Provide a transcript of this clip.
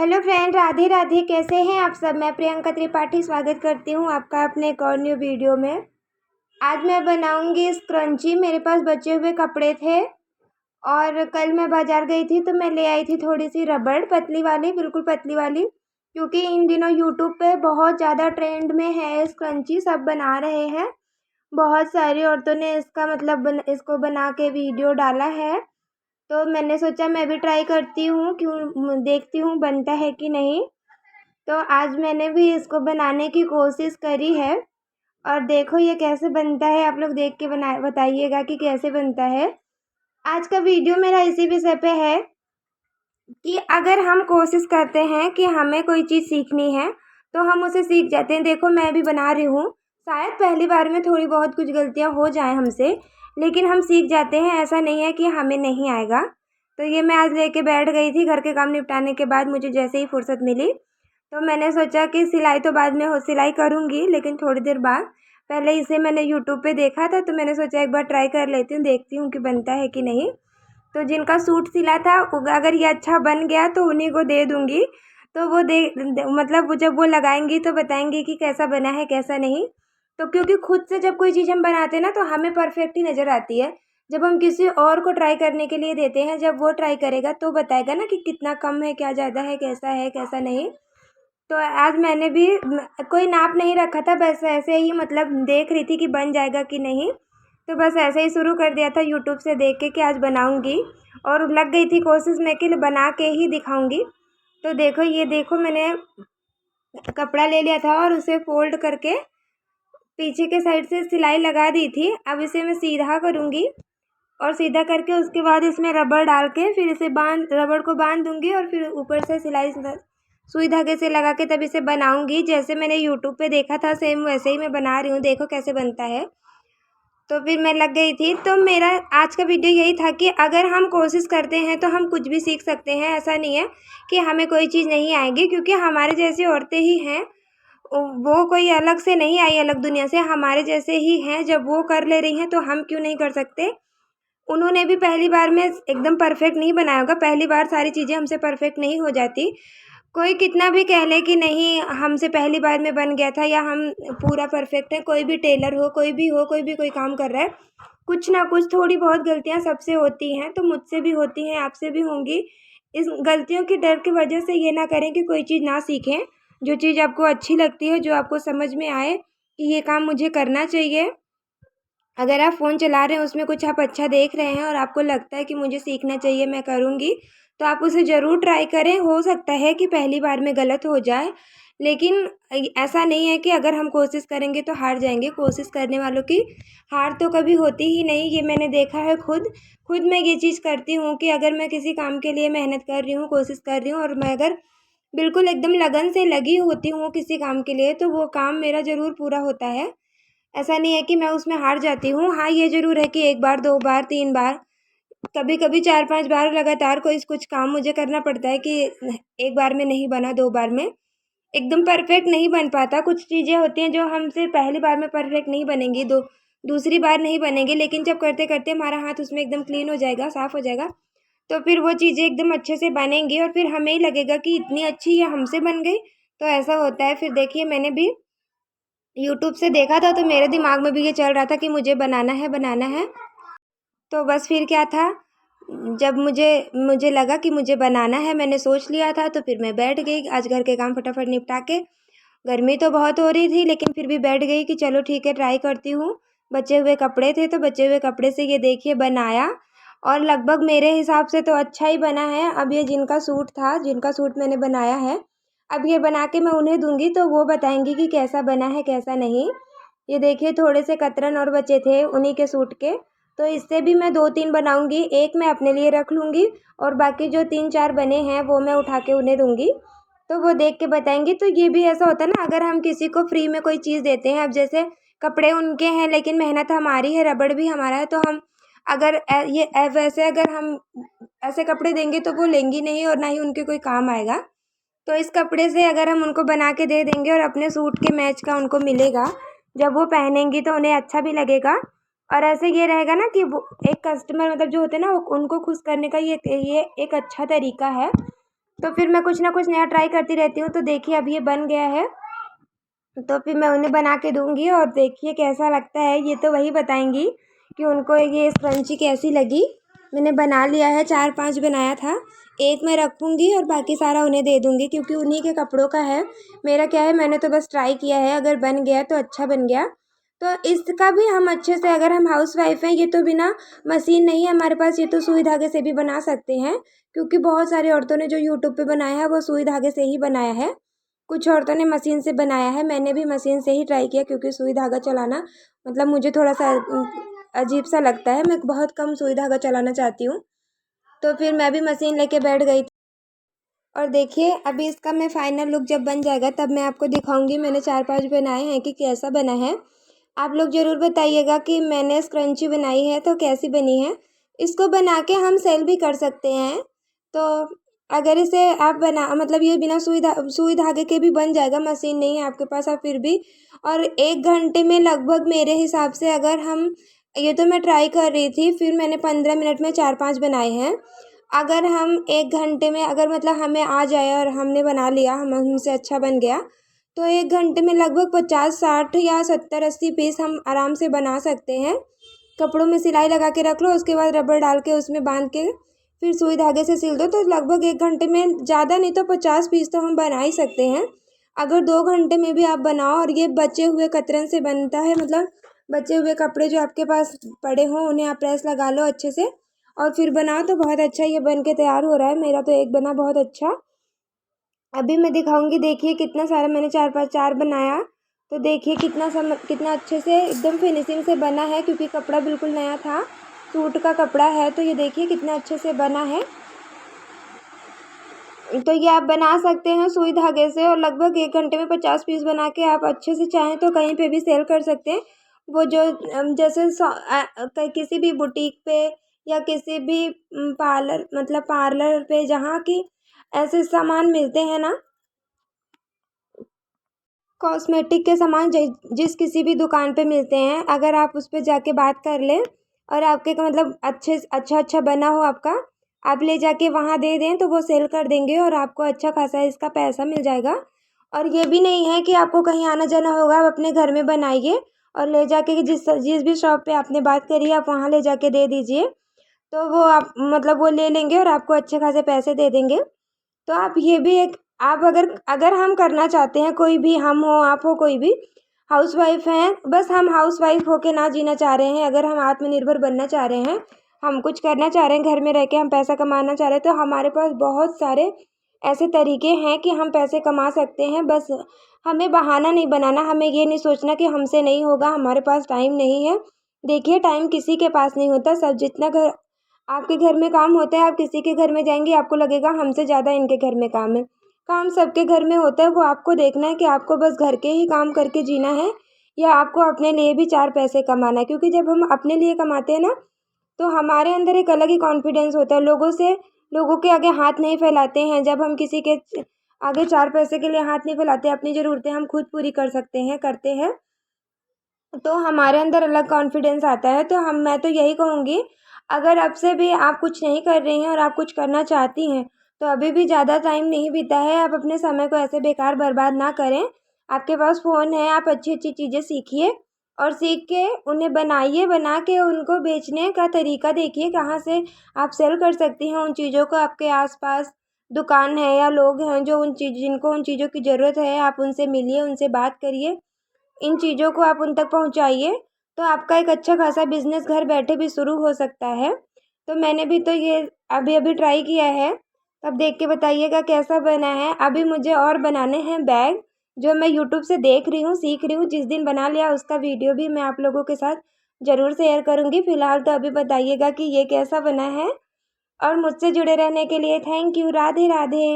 Hello friend, Radhe Radhe. कैसे हैं आप सब। मैं प्रियंका त्रिपाठी स्वागत करती हूं आपका अपने एक और न्यू वीडियो में। आज मैं बनाऊंगी स्क्रंची। मेरे पास बचे हुए कपड़े थे और कल मैं बाज़ार गई थी तो मैं ले आई थी थोड़ी सी रबड़, पतली वाली, बिल्कुल पतली वाली। क्योंकि इन दिनों यूट्यूब पे बहुत ज़्यादा ट्रेंड में है स्क्रंची, सब बना रहे हैं। बहुत सारी औरतों ने इसका मतलब इसको बना के वीडियो डाला है। तो मैंने सोचा मैं भी ट्राई करती हूँ, क्यों देखती हूँ बनता है कि नहीं। तो आज मैंने भी इसको बनाने की कोशिश करी है और देखो ये कैसे बनता है। आप लोग देख के बताइएगा कि कैसे बनता है। आज का वीडियो मेरा इसी विषय पे है कि अगर हम कोशिश करते हैं कि हमें कोई चीज़ सीखनी है तो हम उसे सीख जाते हैं। देखो मैं भी बना रही हूँ, शायद पहली बार में थोड़ी बहुत कुछ गलतियाँ हो जाएं हमसे, लेकिन हम सीख जाते हैं। ऐसा नहीं है कि हमें नहीं आएगा। तो ये मैं आज लेके बैठ गई थी। घर के काम निपटाने के बाद मुझे जैसे ही फुर्सत मिली तो मैंने सोचा कि सिलाई तो बाद में सिलाई करूँगी, लेकिन थोड़ी देर बाद। पहले इसे मैंने यूट्यूब पे देखा था तो मैंने सोचा एक बार ट्राई कर लेती हूँ, देखती हूँ कि बनता है कि नहीं। तो जिनका सूट सिला था अगर ये अच्छा बन गया तो उन्हीं को दे दूँगी। तो वो मतलब वो जब वो लगाएंगी तो बताएंगी कि कैसा बना है कैसा नहीं। तो क्योंकि खुद से जब कोई चीज़ हम बनाते हैं ना तो हमें परफेक्ट ही नज़र आती है। जब हम किसी और को ट्राई करने के लिए देते हैं, जब वो ट्राई करेगा तो बताएगा ना कि कितना कम है, क्या ज़्यादा है कैसा नहीं। तो आज मैंने भी कोई नाप नहीं रखा था, बस ऐसे ही मतलब देख रही थी कि बन जाएगा कि नहीं। तो बस ऐसे ही शुरू कर दिया था यूट्यूब से देख के कि आज बनाऊंगी, और लग गई थी कोशिश में कि बना के ही दिखाऊंगी। तो देखो ये देखो मैंने कपड़ा ले लिया था और उसे फोल्ड करके पीछे के साइड से सिलाई लगा दी थी। अब इसे मैं सीधा करूँगी और सीधा करके उसके बाद इसमें रबड़ डाल के फिर इसे रबड़ को बांध दूँगी और फिर ऊपर से सिलाई सुई धागे से लगा के तब इसे बनाऊँगी। जैसे मैंने यूट्यूब पे देखा था सेम वैसे ही मैं बना रही हूँ। देखो कैसे बनता है। तो फिर मैं लग गई थी। तो मेरा आज का वीडियो यही था कि अगर हम कोशिश करते हैं तो हम कुछ भी सीख सकते हैं। ऐसा नहीं है कि हमें कोई चीज़ नहीं आएगी, क्योंकि हमारे जैसी औरतें ही हैं। वो कोई अलग से नहीं आई, अलग दुनिया से, हमारे जैसे ही हैं। जब वो कर ले रही हैं तो हम क्यों नहीं कर सकते। उन्होंने भी पहली बार में एकदम परफेक्ट नहीं बनाया होगा। पहली बार सारी चीज़ें हमसे परफेक्ट नहीं हो जाती। कोई कितना भी कह ले कि नहीं हमसे पहली बार में बन गया था या हम पूरा परफेक्ट है। कोई भी टेलर हो, कोई भी हो, कोई भी कोई काम कर रहा है, कुछ ना कुछ थोड़ी बहुत गलतियां सबसे होती हैं। तो मुझसे भी होती हैं, आपसे भी होंगी। इस गलतियों के डर की वजह से ये ना करें कि कोई चीज़ ना सीखें। जो चीज़ आपको अच्छी लगती है, जो आपको समझ में आए कि ये काम मुझे करना चाहिए। अगर आप फ़ोन चला रहे हैं, उसमें कुछ आप अच्छा देख रहे हैं और आपको लगता है कि मुझे सीखना चाहिए, मैं करूँगी, तो आप उसे ज़रूर ट्राई करें। हो सकता है कि पहली बार में गलत हो जाए, लेकिन ऐसा नहीं है कि अगर हम कोशिश करेंगे तो हार जाएंगे। कोशिश करने वालों की हार तो कभी होती ही नहीं। ये मैंने देखा है खुद। खुद मैं ये चीज़ करती हूँ कि अगर मैं किसी काम के लिए मेहनत कर रही हूँ, कोशिश कर रही हूँ, और मैं अगर बिल्कुल एकदम लगन से लगी होती हूँ किसी काम के लिए, तो वो काम मेरा ज़रूर पूरा होता है। ऐसा नहीं है कि मैं उसमें हार जाती हूँ। हाँ, ये ज़रूर है कि 1 बार, 2 बार, 3 बार, कभी-कभी 4-5 बार लगातार कोई कुछ काम मुझे करना पड़ता है कि 1 बार में नहीं बना, 2 बार में एकदम परफेक्ट नहीं बन पाता। कुछ चीज़ें होती हैं जो हमसे पहली बार में परफेक्ट नहीं बनेंगी, दूसरी बार नहीं बनेंगी, लेकिन जब करते-करते हमारा हाथ उसमें एकदम क्लीन हो जाएगा, साफ़ हो जाएगा, तो फिर वो चीज़ें एकदम अच्छे से बनेंगी और फिर हमें ही लगेगा कि इतनी अच्छी ये हमसे बन गई। तो ऐसा होता है। फिर देखिए मैंने भी यूट्यूब से देखा था तो मेरे दिमाग में भी ये चल रहा था कि मुझे बनाना है, बनाना है। तो बस फिर क्या था, जब मुझे मुझे लगा कि मुझे बनाना है, मैंने सोच लिया था, तो फिर मैं बैठ गई। आज घर के काम फटाफट निपटा के, गर्मी तो बहुत हो रही थी लेकिन फिर भी बैठ गई कि चलो ठीक है ट्राई करती हूँ। बचे हुए कपड़े थे तो बचे हुए कपड़े से ये देखिए बनाया, और लगभग मेरे हिसाब से तो अच्छा ही बना है। अब ये जिनका सूट था, जिनका सूट मैंने बनाया है, अब ये बना के मैं उन्हें दूंगी तो वो बताएंगी कि कैसा बना है कैसा नहीं। ये देखिए थोड़े से कतरन और बचे थे उन्हीं के सूट के, तो इससे भी मैं 2-3 बनाऊंगी। एक मैं अपने लिए रख लूँगी और बाकी जो 3-4 बने हैं वो मैं उठा के उन्हें दूंगी, तो वो देख के बताएंगी। तो ये भी ऐसा होता है ना, अगर हम किसी को फ्री में कोई चीज़ देते हैं, अब जैसे कपड़े उनके हैं लेकिन मेहनत हमारी है, रबड़ भी हमारा है, तो हम अगर वैसे अगर हम ऐसे कपड़े देंगे तो वो लेंगी नहीं और ना ही उनके कोई काम आएगा। तो इस कपड़े से अगर हम उनको बना के दे देंगे और अपने सूट के मैच का उनको मिलेगा, जब वो पहनेंगी तो उन्हें अच्छा भी लगेगा। और ऐसे ये रहेगा ना कि वो एक कस्टमर मतलब जो होते हैं ना, उनको खुश करने का ये एक अच्छा तरीका है तो फिर मैं कुछ ना कुछ नया ट्राई करती रहती हूँ। तो देखिए अब ये बन गया है, तो फिर मैं उन्हें बना के दूँगी और देखिए कैसा लगता है। ये तो वही बताएँगी कि उनको ये स्क्रंची कैसी लगी। मैंने बना लिया है, 4-5 बनाया था। एक मैं रखूँगी और बाकी सारा उन्हें दे दूँगी क्योंकि उन्हीं के कपड़ों का है। मेरा क्या है, मैंने तो बस ट्राई किया है, अगर बन गया तो अच्छा बन गया। तो इसका भी हम अच्छे से, अगर हम हाउसवाइफ़ हैं, ये तो बिना मशीन नहीं है हमारे पास, ये तो सुई धागे से भी बना सकते हैं क्योंकि बहुत सारी औरतों ने जो यूट्यूब पे बनाया है वो सुई धागे से ही बनाया है। कुछ औरतों ने मशीन से बनाया है, मैंने भी मशीन से ही ट्राई किया क्योंकि सुई धागा चलाना मतलब मुझे थोड़ा सा अजीब सा लगता है। मैं बहुत कम सुई धागा चलाना चाहती हूँ। तो फिर मैं भी मशीन लेके बैठ गई थी। और देखिए अभी इसका मैं फाइनल लुक जब बन जाएगा तब मैं आपको दिखाऊंगी। मैंने 4-5 बनाए हैं कि कैसा बना है। आप लोग ज़रूर बताइएगा कि मैंने स्क्रंची बनाई है तो कैसी बनी है। इसको बना के हम सेल भी कर सकते हैं। तो अगर इसे आप बना मतलब ये बिना सुई धागे के भी बन जाएगा, मशीन नहीं है आपके पास, आप फिर भी। और 1 घंटे में लगभग मेरे हिसाब से, अगर हम, ये तो मैं ट्राई कर रही थी, फिर मैंने 15 मिनट में 4-5 बनाए हैं। अगर हम 1 घंटे में, अगर मतलब हमें आ जाए और हमने बना लिया, हमसे अच्छा बन गया, तो 1 घंटे में लगभग 50-60 या 70-80 पीस हम आराम से बना सकते हैं। कपड़ों में सिलाई लगा के रख लो, उसके बाद रबर डाल के उसमें बांध के फिर सुई धागे से सिल दो, तो लगभग 1 घंटे में, ज़्यादा नहीं तो 50 पीस तो हम बना ही सकते हैं। अगर 2 घंटे में भी आप बनाओ और ये बचे हुए कतरन से बनता है, मतलब बचे हुए कपड़े जो आपके पास पड़े हों उन्हें आप प्रेस लगा लो अच्छे से और फिर बनाओ तो बहुत अच्छा ये बन के तैयार हो रहा है। मेरा तो एक बना बहुत अच्छा। अभी मैं दिखाऊंगी, देखिए कितना सारा मैंने 4 बनाया। तो देखिए कितना अच्छे से एकदम फिनिशिंग से बना है क्योंकि कपड़ा बिल्कुल नया था, सूट का कपड़ा है। तो ये देखिए कितना अच्छे से बना है। तो ये आप बना सकते हैं सुई धागे से और लगभग 1 घंटे में 50 पीस बना के आप अच्छे से चाहें तो कहीं पे भी सेल कर सकते हैं। वो जो जैसे किसी भी बुटीक पे या किसी भी पार्लर, मतलब पार्लर पे जहाँ की ऐसे सामान मिलते हैं ना, कॉस्मेटिक के सामान जिस किसी भी दुकान पे मिलते हैं, अगर आप उस पे जाके बात कर लें और आपके का मतलब अच्छा बना हो आपका, आप ले जाके वहाँ दे दें तो वो सेल कर देंगे और आपको अच्छा खासा इसका पैसा मिल जाएगा। और ये भी नहीं है कि आपको कहीं आना जाना होगा, आप अपने घर में बनाइए और ले जाके जिस जिस भी शॉप पे आपने बात करी आप वहाँ ले जाके दे दीजिए, तो वो आप मतलब वो ले लेंगे और आपको अच्छे खासे पैसे दे देंगे। तो आप ये भी एक, आप अगर अगर हम करना चाहते हैं, कोई भी, हम हो आप हो कोई भी, हाउसवाइफ हैं, बस हम हाउसवाइफ होके ना जीना चाह रहे हैं, अगर हम आत्मनिर्भर बनना चाह रहे हैं, हम कुछ करना चाह रहे हैं, घर में रह के हम पैसा कमाना चाह रहे हैं, तो हमारे पास बहुत सारे ऐसे तरीके हैं कि हम पैसे कमा सकते हैं। बस हमें बहाना नहीं बनाना, हमें ये नहीं सोचना कि हमसे नहीं होगा, हमारे पास टाइम नहीं है। देखिए टाइम किसी के पास नहीं होता, सब जितना घर आपके घर में काम होता है, आप किसी के घर में जाएंगे आपको लगेगा हमसे ज़्यादा इनके घर में काम है। काम सबके घर में होता है, वो आपको देखना है कि आपको बस घर के ही काम करके जीना है या आपको अपने लिए भी 4 पैसे कमाना है। क्योंकि जब हम अपने लिए कमाते हैं ना, तो हमारे अंदर एक अलग ही कॉन्फिडेंस होता है, लोगों के आगे हाथ नहीं फैलाते हैं। जब हम किसी के आगे 4 पैसे के लिए हाथ नहीं फैलाते, अपनी ज़रूरतें हम खुद पूरी कर सकते हैं, करते हैं, तो हमारे अंदर अलग कॉन्फिडेंस आता है। तो मैं तो यही कहूँगी, अगर अब से भी आप कुछ नहीं कर रही हैं और आप कुछ करना चाहती हैं, तो अभी भी ज़्यादा टाइम नहीं बीता है, आप अपने समय को ऐसे बेकार बर्बाद ना करें। आपके पास फ़ोन है, आप अच्छी अच्छी चीज़ें सीखिए और सीख के उन्हें बनाइए, बना के उनको बेचने का तरीका देखिए कहाँ से आप सेल कर सकती हैं उन चीज़ों को। आपके आसपास दुकान है या लोग हैं जो जिनको उन चीज़ों की ज़रूरत है, आप उनसे मिलिए, उनसे बात करिए, इन चीज़ों को आप उन तक पहुँचाइए, तो आपका एक अच्छा खासा बिज़नेस घर बैठे भी शुरू हो सकता है। तो मैंने भी तो ये अभी अभी ट्राई किया है, अब देख के बताइएगा कैसा बना है। अभी मुझे और बनाने हैं बैग, जो मैं यूट्यूब से देख रही हूँ, सीख रही हूँ। जिस दिन बना लिया उसका वीडियो भी मैं आप लोगों के साथ ज़रूर शेयर करूँगी। फ़िलहाल तो अभी बताइएगा कि ये कैसा बना है। और मुझसे जुड़े रहने के लिए थैंक यू। राधे राधे।